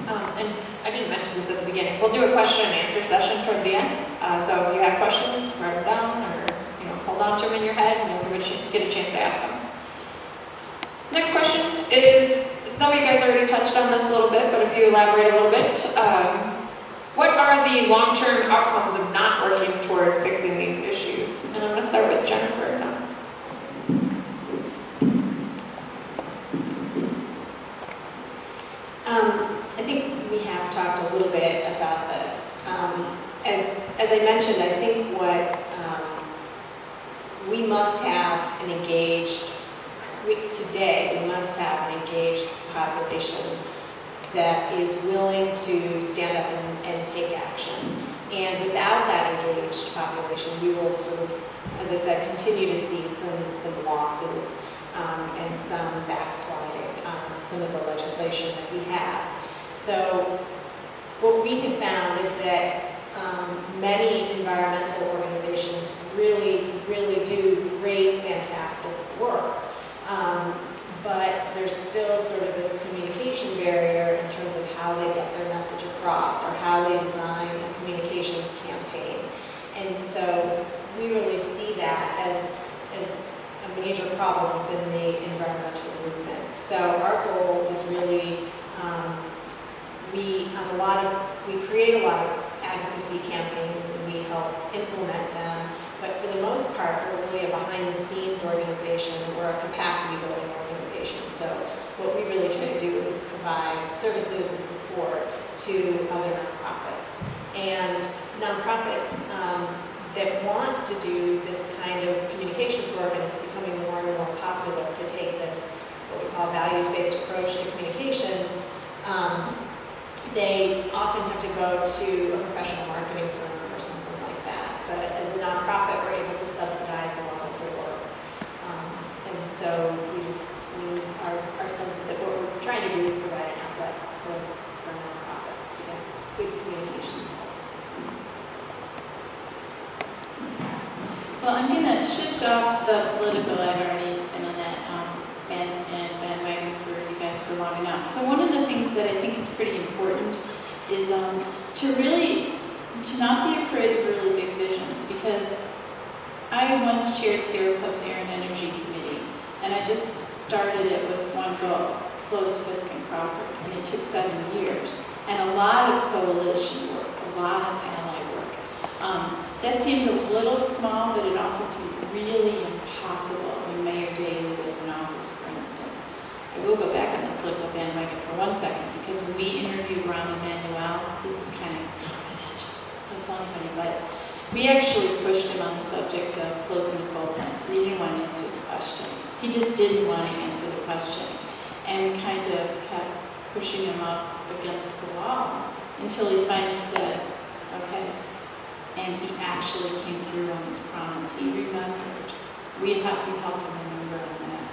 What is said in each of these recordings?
And I didn't mention this at the beginning. We'll do a question and answer session toward the end. So if you have questions, write them down or hold on to them in your head and you'll get a chance to ask them. Next question is, some of you guys already touched on this a little bit, but if you elaborate a little bit, what are the long-term outcomes of not working toward fixing these issues? And I'm going to start with Jennifer now. I think we have talked a little bit about this. As I mentioned, I think what we must have an engaged, today we must have an engaged population that is willing to stand up and take action. And without that engaged population, we will sort of, as I said, continue to see some losses and some backsliding on some of the legislation that we have. So what we have found is that many environmental organizations really do great, fantastic work. But there's still sort of this communication barrier in terms of how they get their message across or how they design a communications campaign. And so we really see that as a major problem within the environmental movement. So our goal is really, we create a lot of advocacy campaigns and we help implement them. But for the most part, we're really a behind-the-scenes organization. We're a capacity-building organization. So what we really try to do is provide services and support to other nonprofits. And nonprofits that want to do this kind of communications work, and it's becoming more and more popular to take this, what we call values-based approach to communications, they often have to go to a professional marketing firm or something like that. But as a nonprofit, we're able to subsidize a lot of the work. And so our sense is that what we're trying to do is provide an outlet for nonprofits to get good communications help. Well, I'm going to shift off the political. I've already been on that bandwagon for you guys for long enough. So one of the things that I think is pretty important is to not be afraid of really big visions, because I once chaired Sierra Club's Air and Energy Committee, and I just started it with one goal: close Fisk and Crawford, and it took 7 years, and a lot of coalition work, a lot of ally work. That seemed a little small, but it also seemed really impossible when Mayor Daley was in office, for instance. I will go back on the political bandwagon for 1 second, because when we interviewed Rahm Emanuel, this is kind of confidential, don't tell anybody, but we actually pushed him on the subject of closing the coal plants. He didn't want to answer the question. He just didn't want to answer the question. And we kind of kept pushing him up against the wall until he finally said, okay. And he actually came through on his promise. He remembered. We helped him remember on that.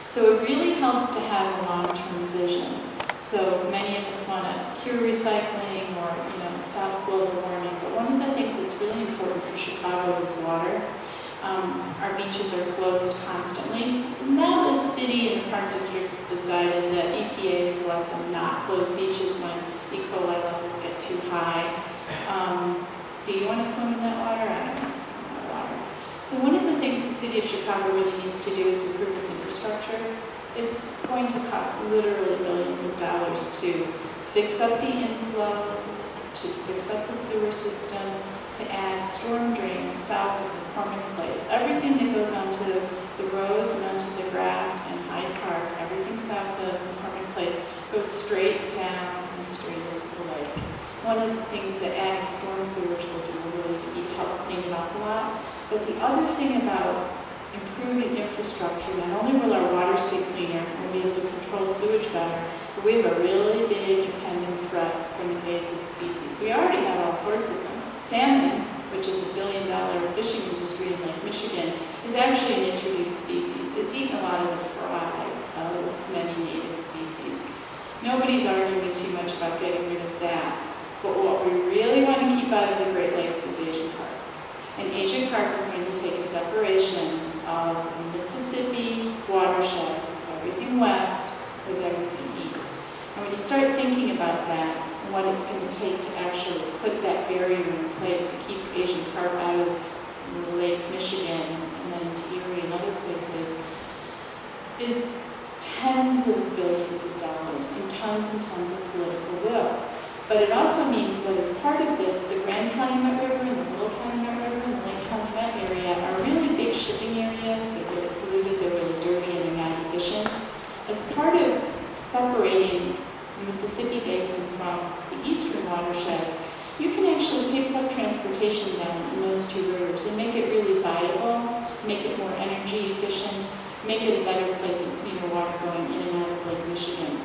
So it really helps to have a long-term vision. So many of us want to cure recycling or, stop global warming. But one of the things that's really important for Chicago is water. Our beaches are closed constantly. Now the city and the Park District decided that EPA has let them not close beaches when E. coli levels get too high. Do you want to swim in that water? I don't want to swim in that water. So one of the things the city of Chicago really needs to do is improve its infrastructure. It's going to cost literally millions of dollars to fix up the inflows, to fix up the sewer system, to add storm drains south of McCormick Place. Everything that goes onto the roads and onto the grass in Hyde Park, everything south of McCormick Place goes straight down and straight into the lake. One of the things that adding storm sewage will do will really help clean it up a lot. But the other thing about improving infrastructure, not only will our water stay cleaner and we'll be able to control sewage better, but we have a really big impending threat from invasive species. We already have all sorts of them. Salmon, which is $1 billion fishing industry in Lake Michigan, is actually an introduced species. It's eaten a lot of the fry of many native species. Nobody's arguing too much about getting rid of that. But what we really want to keep out of the Great Lakes is Asian carp. And Asian carp is going to take a separation of the Mississippi watershed, everything west with everything east. And when you start thinking about that, and what it's going to take to actually put that barrier in place to keep Asian carp out of Lake Michigan and then to Erie and other places, is tens of billions of dollars and tons of political will. But it also means that as part of this, the Grand Calumet River and the Little Calumet River and the Lake Calumet area are really big shipping areas. They're really polluted, they're really dirty, and they're not efficient. As part of separating the Mississippi Basin from the eastern watersheds, you can actually fix up transportation down in those two rivers and make it really viable, make it more energy efficient, make it a better place and cleaner water going in and out of Lake Michigan.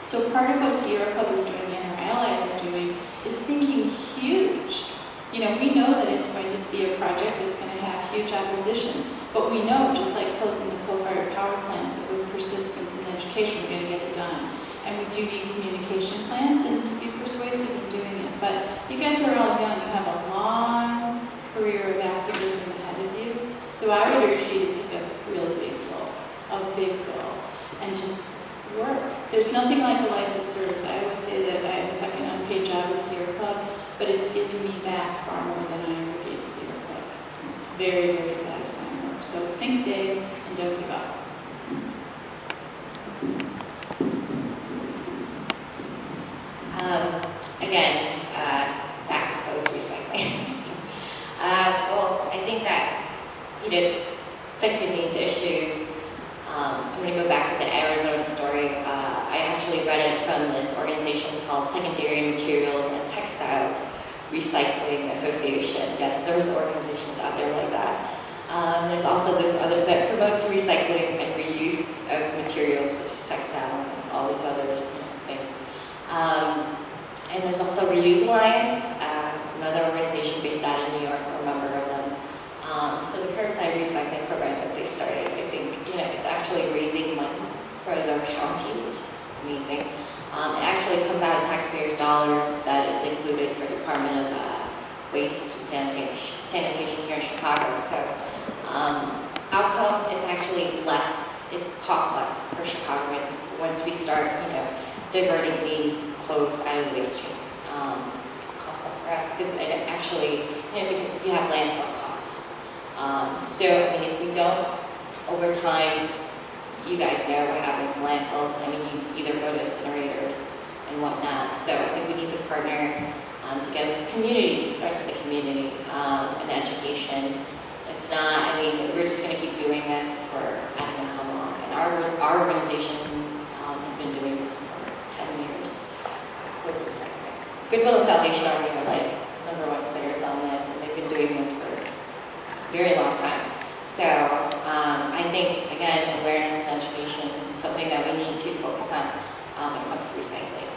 So part of what Sierra Club is doing and our allies are doing is thinking huge. You know, we know that it's going to be a project that's going to have huge opposition, but we know, just like closing the coal-fired power plants, that with persistence and education, we're going to get it done. And we do need communication plans and to be persuasive in doing it. But you guys are all young. You have a long career of activism ahead of you. So I would urge you to pick a really big goal, and just work. There's nothing like a life of service. I always say that I have a second unpaid job at Sierra Club, but it's given me back far more than I ever gave Sierra Club. It's very, very satisfying work. So think big and don't give up. Again, back to clothes recycling. Well, I think that, fixing these issues, I'm going to go back to the Arizona story. I actually read it from this organization called Secondary Materials and Textiles Recycling Association. Yes, there's organizations out there like that. There's also this other that promotes recycling and reuse of materials such as textile and all these other things. And there's also Reuse Alliance. It's another organization based out of New York. I'm a member of them. So the curbside recycling program that they started, I think, it's actually raising money for their county, which is amazing. It actually comes out of taxpayers' dollars that is included for the Department of Waste and Sanitation here in Chicago. So outcome, it's actually less, it costs less for Chicagoans once we start, diverting these clothes out of the waste stream. It costs less for us because it actually, because you have landfill costs. So, if we don't, over time, you guys know what happens in landfills. You either go to incinerators and whatnot. So I think we need to partner together. Community, starts with the community and education. If not, we're just going to keep doing this for I don't know how long. And our organization has been doing this for 10 years. Goodwill and Salvation Army are like #1 players on this, and they've been doing this for a very long time. So I think, again, awareness and education is something that we need to focus on when it comes to recycling.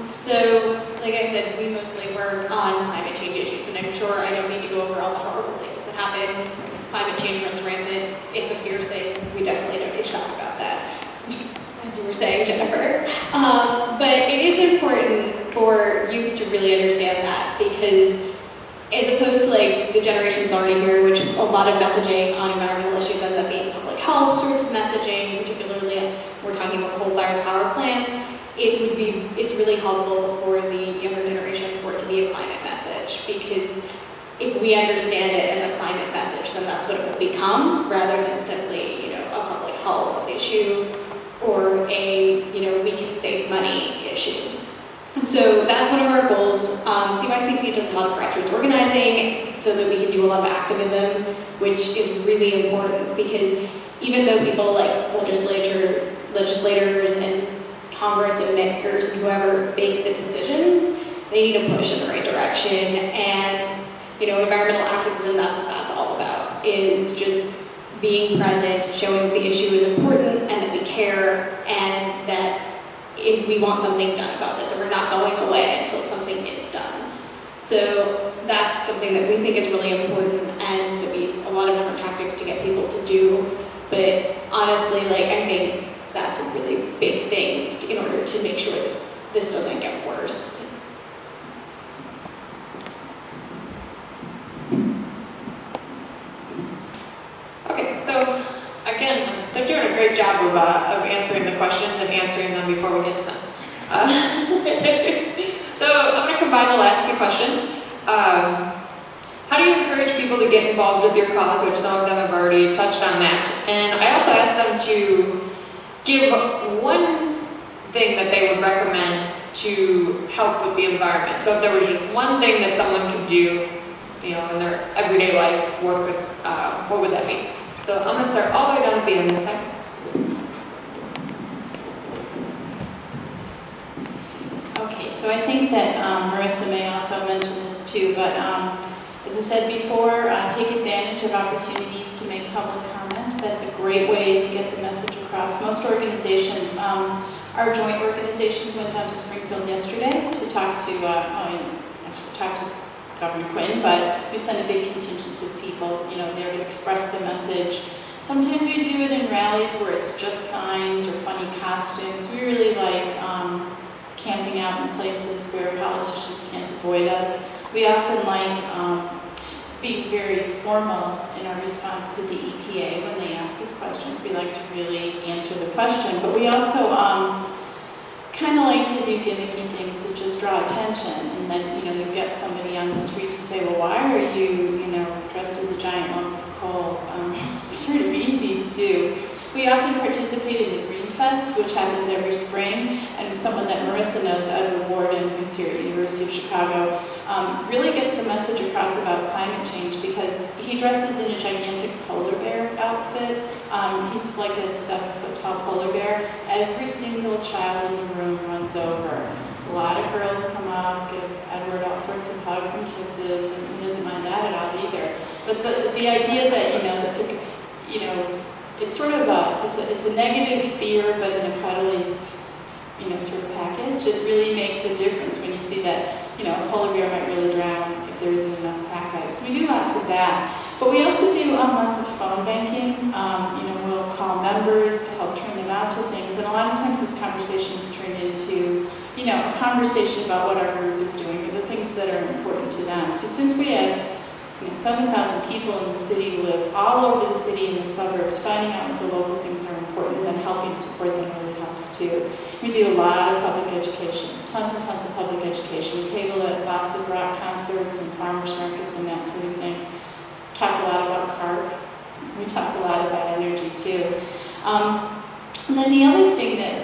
So, like I said, we mostly work on climate change issues, and I'm sure I don't need to go over all the horrible things that happen. Climate change runs rampant. It's a fear thing. We definitely don't need to talk about that, as you were saying, Jennifer. But it is important for youth to really understand that, because as opposed to like the generations already here, which a lot of messaging on environmental issues ends up being public health sorts of messaging, particularly we're talking about coal-fired power plants, it's really helpful for the younger generation for it to be a climate message, because if we understand it as a climate message, then that's what it will become, rather than simply, a public health issue or a, we can save money issue. So that's one of our goals. CYCC does a lot of grassroots organizing so that we can do a lot of activism, which is really important, because even though people like legislators and Congress and makers and whoever make the decisions, they need to push in the right direction. And, environmental activism, that's what that's all about, is just being present, showing that the issue is important and that we care, and that if we want something done about this, or we're not going away until something gets done. So that's something that we think is really important, and that we use a lot of different tactics to get people to do. But honestly, I think that's a really big thing in order to make sure that this doesn't get worse. Okay, so again, they're doing a great job of answering the questions and answering them before we get to them. So I'm going to combine the last two questions. How do you encourage people to get involved with your cause, which some of them have already touched on that. And I also asked them to give one thing that they would recommend to help with the environment. So if there was just one thing that someone could do, in their everyday life, work with, what would that be? So I'm going to start all the way down at the end this time. Okay, so I think that Marissa may also mention this too, but as I said before, take advantage of opportunities to make public comment. That's a great way to get the message across. Most organizations, our joint organizations went down to Springfield yesterday to talk to, talk to Governor Quinn, but we sent a big contingent of people, there to express the message. Sometimes we do it in rallies where it's just signs or funny costumes. We really like camping out in places where politicians can't avoid us. We often like being very formal in our response to the EPA when they ask us questions. We like to really answer the question, but we also kind of like to do gimmicky things that just draw attention, and then you get somebody on the street to say, well, why are you dressed as a giant lump of coal? It's sort of easy to do. We often participate in the Green Fest, which happens every spring, and someone that Marissa knows, Edward Warden, who's here at the University of Chicago, really gets the message across about climate change because he dresses in a gigantic polar bear outfit. He's like a 7-foot-tall polar bear. Every single child in the room runs over. A lot of girls come up, give Edward all sorts of hugs and kisses, and he doesn't mind that at all either. But the idea that, it's sort of it's a negative fear, but in a cuddly, sort of package. It really makes a difference when you see that, a polar bear might really drown if there isn't enough pack ice. We do lots of that. But we also do lots of phone banking. We'll call members to help turn them out to things. And a lot of times those conversations turn into, a conversation about what our group is doing or the things that are important to them. So since we have 7,000 people in the city who live all over the city and the suburbs, finding out what the local things are important and then helping support them really helps too. We do a lot of public education, tons and tons of public education. We table at lots of rock concerts and farmers markets and that sort of thing. Talk a lot about carp. We talk a lot about energy too. And then the other thing that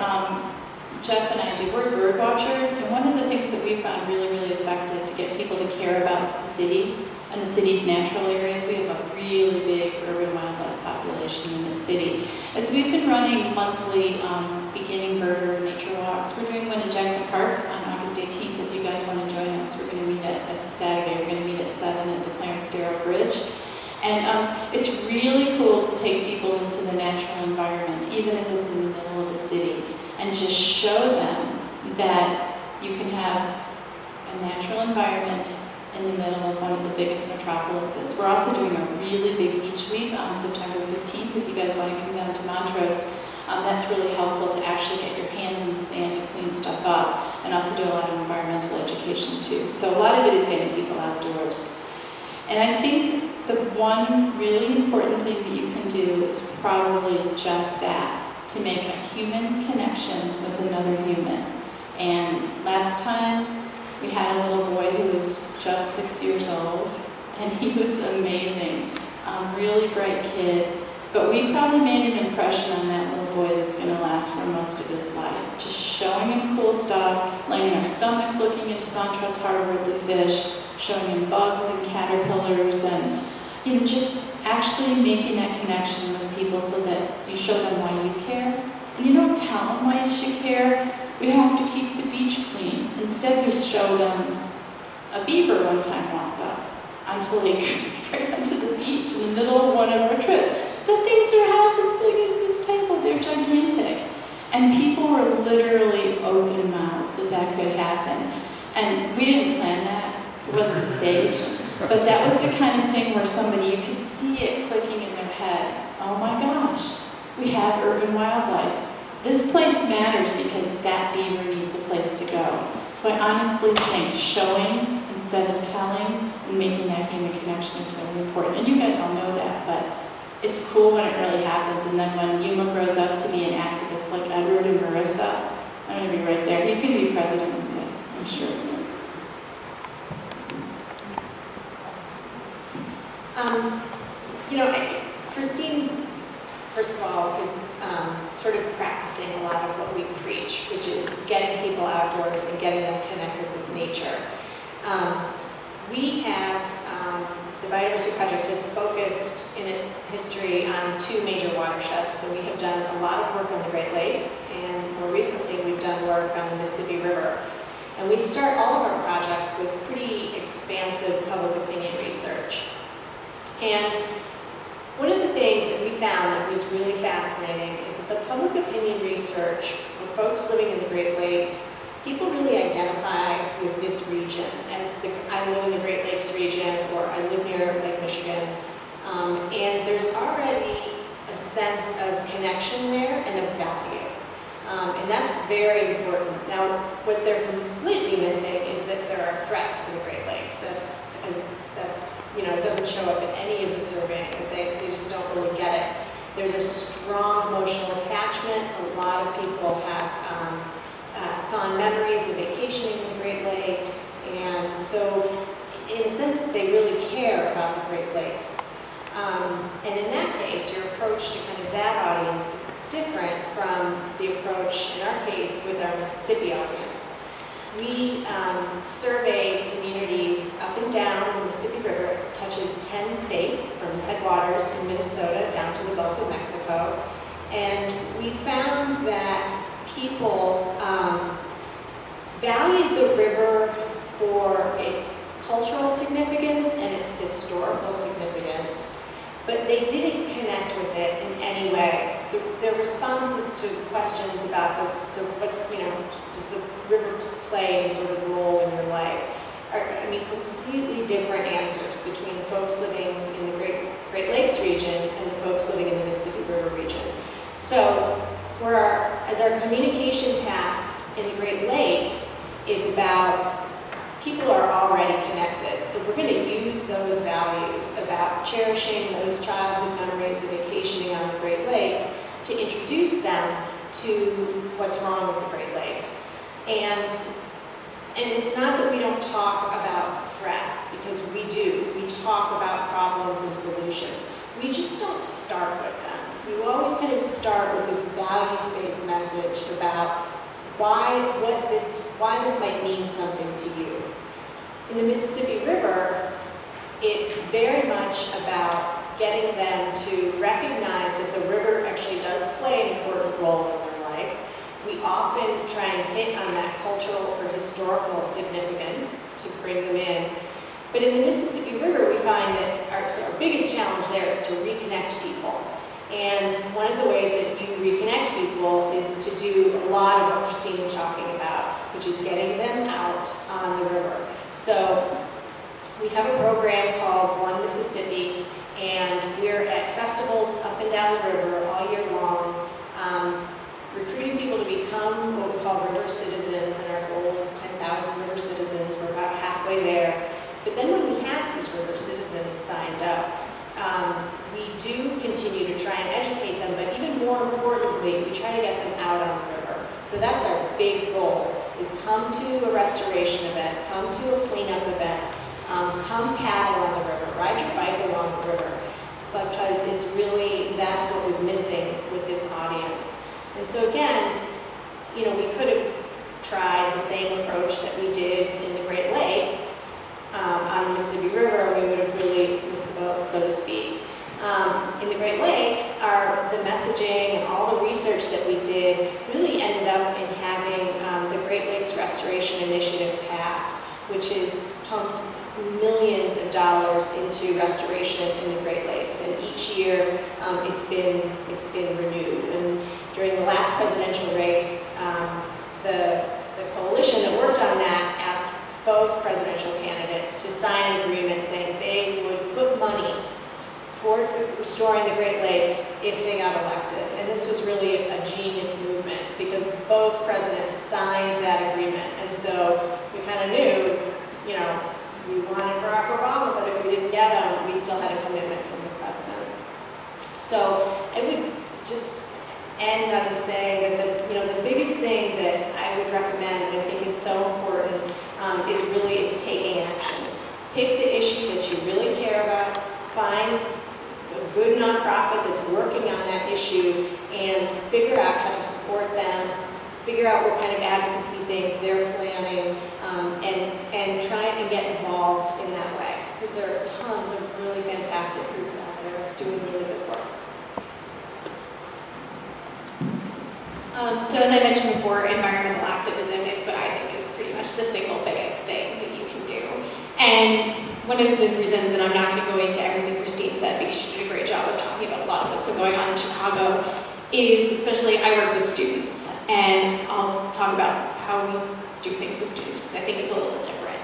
Jeff and I do, we're bird watchers, and one of the things that we found really, really effective to get people to care about the city and the city's natural areas, we have a really big urban wildlife population in the city. As we've been running monthly beginning birder nature walks, we're doing one in Jackson Park on August 18th. If you guys want to join us, we're going to meet it's a Saturday, we're going to meet at 7 at the Clarence Darrow Bridge. And it's really cool to take people into the natural environment, even if it's in the middle of a city, and just show them that you can have a natural environment in the middle of one of the biggest metropolises. We're also doing a really big beach week on September 15th. If you guys want to come down to Montrose, that's really helpful to actually get your hands in the sand and clean stuff up, and also do a lot of environmental education too. So a lot of it is getting people outdoors. And I think the one really important thing that you can do is probably just that, to make a human connection with another human. And last time, we had a little boy who was just 6 years old, and he was amazing. Really bright kid. But we probably made an impression on that little boy that's going to last for most of his life. Just showing him cool stuff, laying in our stomachs looking into Montrose Harbor at the fish, showing him bugs and caterpillars, and just actually making that connection with people so that you show them why you care. And you don't tell them why you should care. We have to keep the beach clean. Instead, we show them a beaver one time walked up onto right onto the beach in the middle of one of our trips. The things are half as big as this table. They're gigantic. And people were literally open-mouthed that could happen. And we didn't plan that. It wasn't staged. But that was the kind of thing where you could see it clicking in their heads. Oh my gosh, we have urban wildlife. This place matters because that beaver needs a place to go. So I honestly think showing instead of telling and making that human connection is really important. And you guys all know that, but it's cool when it really happens, and then when Yuma grows up to be an activist like Edward and Marissa, I'm gonna be right there. He's gonna be president one day, I'm sure. Christine, first of all, is sort of practicing a lot of what we preach, which is getting people outdoors and getting them connected with nature. We have, the Biodiversity Project has focused in its history on 2 major watersheds. So we have done a lot of work on the Great Lakes, and more recently we've done work on the Mississippi River. And we start all of our projects with pretty expansive public opinion research. And one of the things that we found that was really fascinating is that the public opinion research for folks living in the Great Lakes, people really identify with this region as I live in the Great Lakes region, or I live near Lake Michigan. And there's already a sense of connection there and of value. And that's very important. Now, what they're completely missing is that there are threats to the Great Lakes. That's it doesn't show up in any of the surveying, but they just don't really get it. There's a strong emotional attachment. A lot of people have fond memories of vacationing in the Great Lakes, and so in a sense that they really care about the Great Lakes. And in that case, your approach to kind of that audience is different from the approach, in our case, with our Mississippi audience. We surveyed communities up and down the Mississippi River. It touches 10 states, from the headwaters in Minnesota down to the Gulf of Mexico. And we found that people valued the river for its cultural significance and its historical significance, but they didn't connect with it in any way. Their responses to questions about does the river play any sort of role in your life are, completely different answers between the folks living in the Great Lakes region and the folks living in the Mississippi River region. So, as our communication tasks in the Great Lakes is about people are already connected. So we're going to use those values about cherishing those childhood memories of vacationing on the Great Lakes to introduce them to what's wrong with the Great Lakes. And it's not that we don't talk about threats, because we do. We talk about problems and solutions. We just don't start with them. We will always kind of start with this values-based message about why this might mean something to you. In the Mississippi River, it's very much about getting them to recognize that the river actually does play an important role in their life. We often try and hit on that cultural or historical significance to bring them in. But in the Mississippi River, we find that our biggest challenge there is to reconnect people. And one of the ways that you reconnect people is to do a lot of what Christine was talking about, which is getting them out on the river. So we have a program called One Mississippi, and we're at festivals up and down the river all year long, recruiting people to become what we call river citizens, and our goal is 10,000 river citizens. We're about halfway there. But then when we have these river citizens signed up, we do continue to try and educate them, but even more importantly, we try to get them out on the river. So that's our big goal, is come to a restoration event, come to a cleanup event, come paddle on the river, ride your bike along the river, because it's really, that's what was missing with this audience. And so again, we could have tried the same approach that we did in the Great Lakes on the Mississippi River. We would have really missed the boat, so to speak. In the Great Lakes, the messaging and all the research that we did really ended up in having the Great Lakes Restoration Initiative passed, which has pumped millions of dollars into restoration in the Great Lakes, and each year it's been renewed. And during the last presidential race, the coalition that worked on that asked both presidential candidates to sign an agreement saying they would put money towards restoring the Great Lakes if they got elected. And this was really a genius movement, because both presidents signed that agreement. And so we kind of knew, we wanted Barack Obama, but if we didn't get him, we still had a commitment from the president. So I would just end, I would say that the biggest thing that I would recommend that I think is so important is taking action. Pick the issue that you really care about, find a good nonprofit that's working on that issue, and figure out how to support them, figure out what kind of advocacy things they're planning, and try and get involved in that way. Because there are tons of really fantastic groups out there doing really good work. So as I mentioned before, environmental activism is what I think is pretty much the single biggest thing that you can do. And one of the reasons, and I'm not going to go into everything Christine said because she did a great job of talking about a lot of what's been going on in Chicago, is especially I work with students, and I'll talk about how we do things with students because I think it's a little bit different.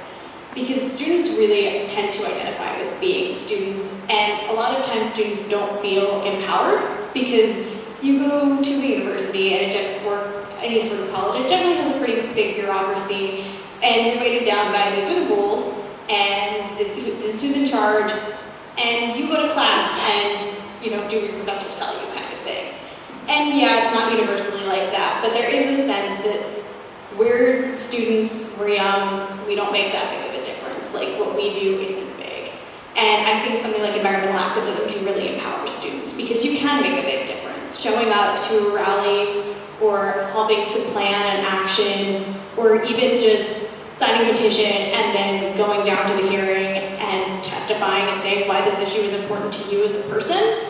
Because students really tend to identify with being students, and a lot of times students don't feel empowered because you go to a university and or any sort of college, it generally has a pretty big bureaucracy, and you're weighted down by these are the rules, and this is who's in charge, and you go to class and do what your professors tell you kind of thing. And yeah, it's not universally like that, but there is a sense that we're students, we're young, we don't make that big of a difference. Like what we do isn't big. And I think something like environmental activism can really empower students because you can make a big difference. Showing up to a rally or helping to plan an action or even just signing a petition and then going down to the hearing and testifying and saying why this issue is important to you as a person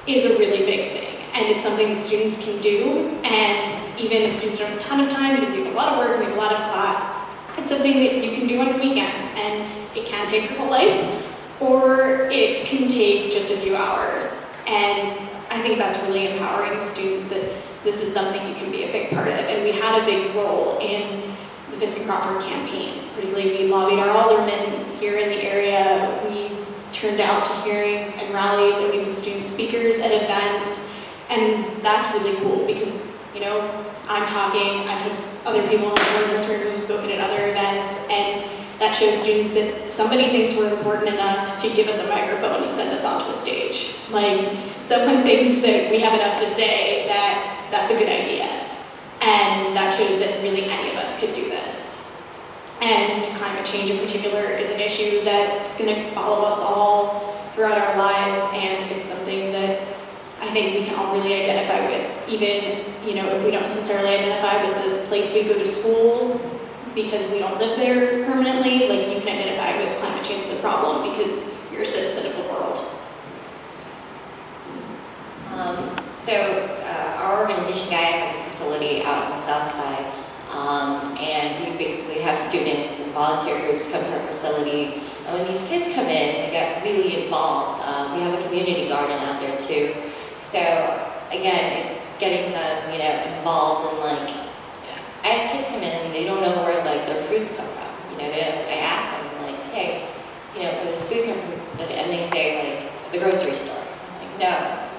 is a really big thing. And it's something that students can do. And even if students don't have a ton of time because we have a lot of work, we have a lot of class, it's something that you can do on the weekends. And it can take your whole life, or it can take just a few hours. And I think that's really empowering to students that this is something you can be a big part of. And we had a big role in the Fisk and Crawford campaign. Particularly, we lobbied our aldermen here in the area. We turned out to hearings and rallies, and we've been student speakers at events. And that's really cool because, I'm talking, I've had other people in this room who've spoken at other events, and that shows students that somebody thinks we're important enough to give us a microphone and send us onto the stage. Like, someone thinks that we have enough to say that that's a good idea. And that shows that really any of us could do this. And climate change in particular is an issue that's going to follow us all throughout our lives, and it's something that I think we can all really identify with, even, if we don't necessarily identify with the place we go to school because we don't live there permanently, like you can identify with climate change as a problem because you're a citizen of the world. Our organization, Gaia, has a facility out on the south side, and we basically have students and volunteer groups come to our facility. And when these kids come in, they get really involved. We have a community garden out there too. So again, it's getting them, involved and I have kids come in and they don't know where their fruits come from. I ask them hey, where does food come from? And they say the grocery store. I'm no,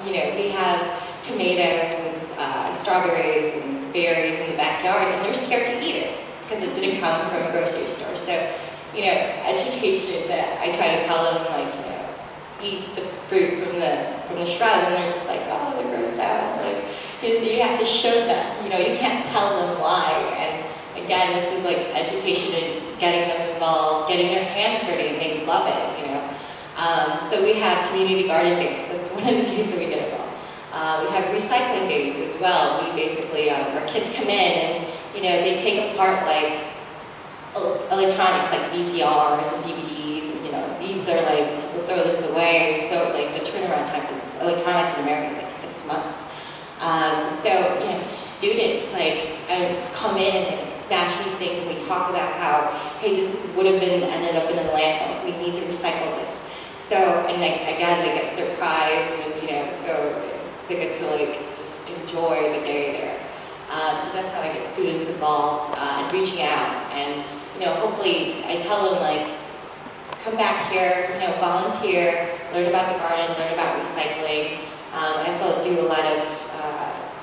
we have tomatoes and strawberries and berries in the backyard, and they're scared to eat it because it didn't come from a grocery store. So, education that I try to tell them eat the fruit from the shrub, and they're just oh, they're grossed out. So you have to show them, you can't tell them why. And again, this is education and getting them involved, getting their hands dirty, and they love it, So we have community garden days. That's one of the days that we get involved. We have recycling days as well. We basically, our kids come in and, they take apart electronics like VCRs and DVDs, and these are we'll throw this away. So the turnaround time for electronics in America is 6 months. Students come in and smash these things, and we talk about how, hey, this would have ended up in a landfill. We need to recycle this. So, and again, they get surprised, and so they get to just enjoy the day there. So that's how I get students involved and reaching out, and hopefully I tell them come back here, volunteer, learn about the garden, learn about recycling. I also do a lot of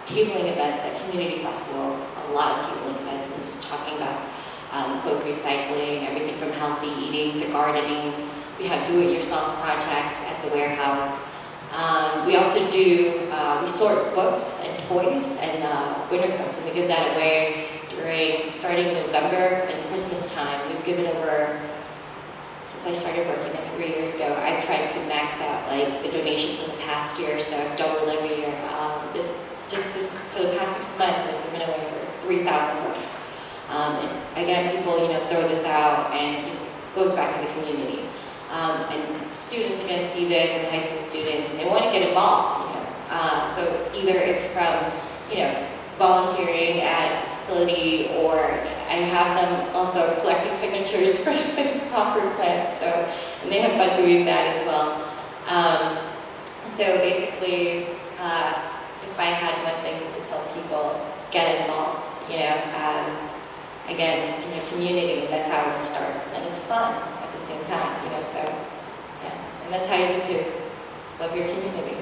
tabling events at community festivals, a lot of tabling events, and just talking about clothes recycling, everything from healthy eating to gardening. We have do-it-yourself projects at the warehouse. We also do, we sort books and toys and winter coats, and we give that away starting November and Christmas time. We've given over, since I started working there 3 years ago, I've tried to max out like the donation for the past year, so I've doubled every year. For the past 6 months, I've given away over 3,000 books. And again, people, throw this out and it goes back to the community. And students again see this, and high school students, and they want to get involved, So either it's from, volunteering at a facility, or I have them also collecting signatures for this Concord plan, and they have fun doing that as well. So basically, if I had one thing to tell people, get involved, again, in your community, that's how it starts, and it's fun at the same time, so, yeah, and that's how you get to love your community.